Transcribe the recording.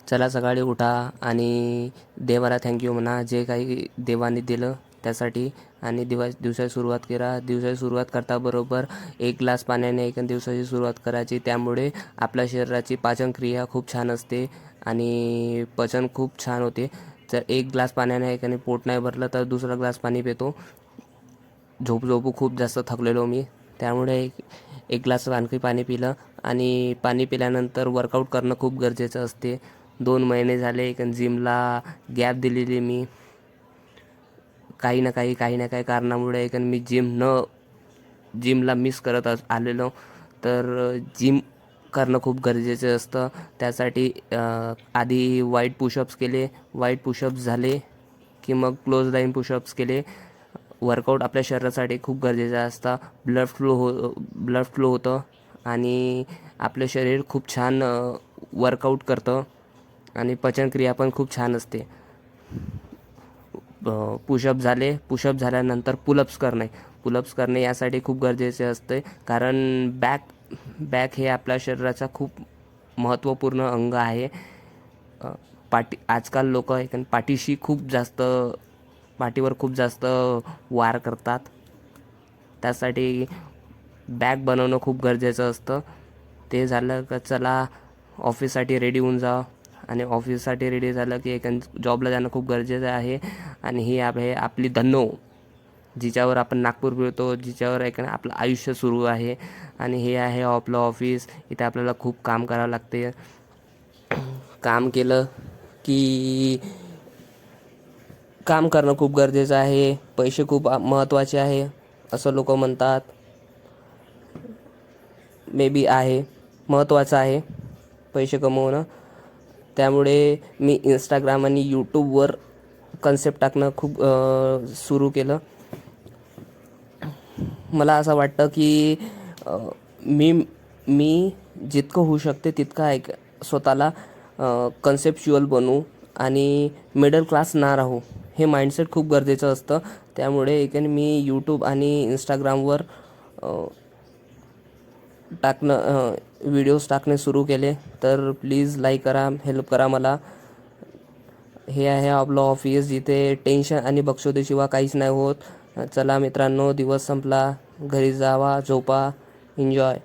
चला सकाळी उठा आणि देवाला थँक्यू म्हणा, जे काही देवाने दिलं त्यासाठी. आणि दिवसाची सुरुवात करा. दिवसाची सुरुवात करताबरोबर 1 ग्लास पाण्याने दिवसाची सुरुवात करायची. त्यामुळे आपल्या शरीराची पाचनक्रिया खूप छान असते आणि पचन खूप छान होते. जर 1 ग्लास पाण्याने पोट नाही भरलं तर दुसरा ग्लास पाणी पितो. झोपू खूप जास्त थकलेलो मी, त्यामुळे एक ग्लास आणखी पाणी पिलं. आणि पाणी पिल्यानंतर वर्कआउट करणं खूप गरजेचं असते. 2 महिने झाले जिमला गॅप दिलेली मी. काही ना काही कारणामुळे मी जिमला मिस करत आलेलो. तर जिम करणं खूप गरजेचं असतं. त्यासाठी आधी वाईट पुशअप्स केले. वाईट पुशअप्स झाले की मग क्लोज लाईन पुशअप्स केले. वर्कआउट आपल्या शरीरासाठी खूप गरजेचं असतं. ब्लड फ्लो होतं आणि आपलं शरीर खूप छान वर्कआउट करतं आणि पचनक्रिया पण खूप छान असते. पुशअप झाल्यानंतर पुलअप्स करणे यासाठी खूप गरजेचे असते. कारण बॅक हे आपल्या शरीराचा खूप महत्त्वपूर्ण अंग आहे. आजकाल लोक पाठीवर खूप जास्त वार करतात. त्यासाठी बॅक बनवणं खूप गरजेचं असतं. ते झालं का चला ऑफिससाठी रेडी होऊन जा. आणि ऑफिससाठी रेडी झालं की जॉबला जाणं खूप गरजेचं आहे. आणि ही आहे आपली धन्नो, जिच्यावर आपण नागपूर फिरतो, जिच्यावर आपलं आयुष्य सुरू आहे. आणि हे आहे आपलं ऑफिस. इथे आपल्याला खूप काम करावं लागते. काम केलं की काम करणं खूप गरजेचं आहे. पैसे खूप महत्त्वाचे आहे असं लोक म्हणतात. मे बी आहे, महत्त्वाचं आहे पैसे कमवणं. त्यामुळे मी इंस्टाग्राम आणि यूट्यूबवर कन्सेप्ट टाकणं खूप सुरू केलं. मला असं वाटतं की मी मी जितकं होऊ शकते तितकं स्वतःला कन्सेप्च्युअल बनवू आणि मिडल क्लास ना राहू. हे माइंडसेट खूप गरजेचं असतं. त्यामुळे मी यूट्यूब आणि इंस्टाग्रामवर व्हिडिओज टाकणे सुरू केले. तर प्लीज लाईक करा, हेल्प करा मला. हे आहे आपलं ऑफिस, जिथे टेन्शन आणि बक्षुदेशिवाय काहीच नाही होत. चला मित्रांनो, दिवस संपला, घरी जावा, झोपा, एन्जॉय.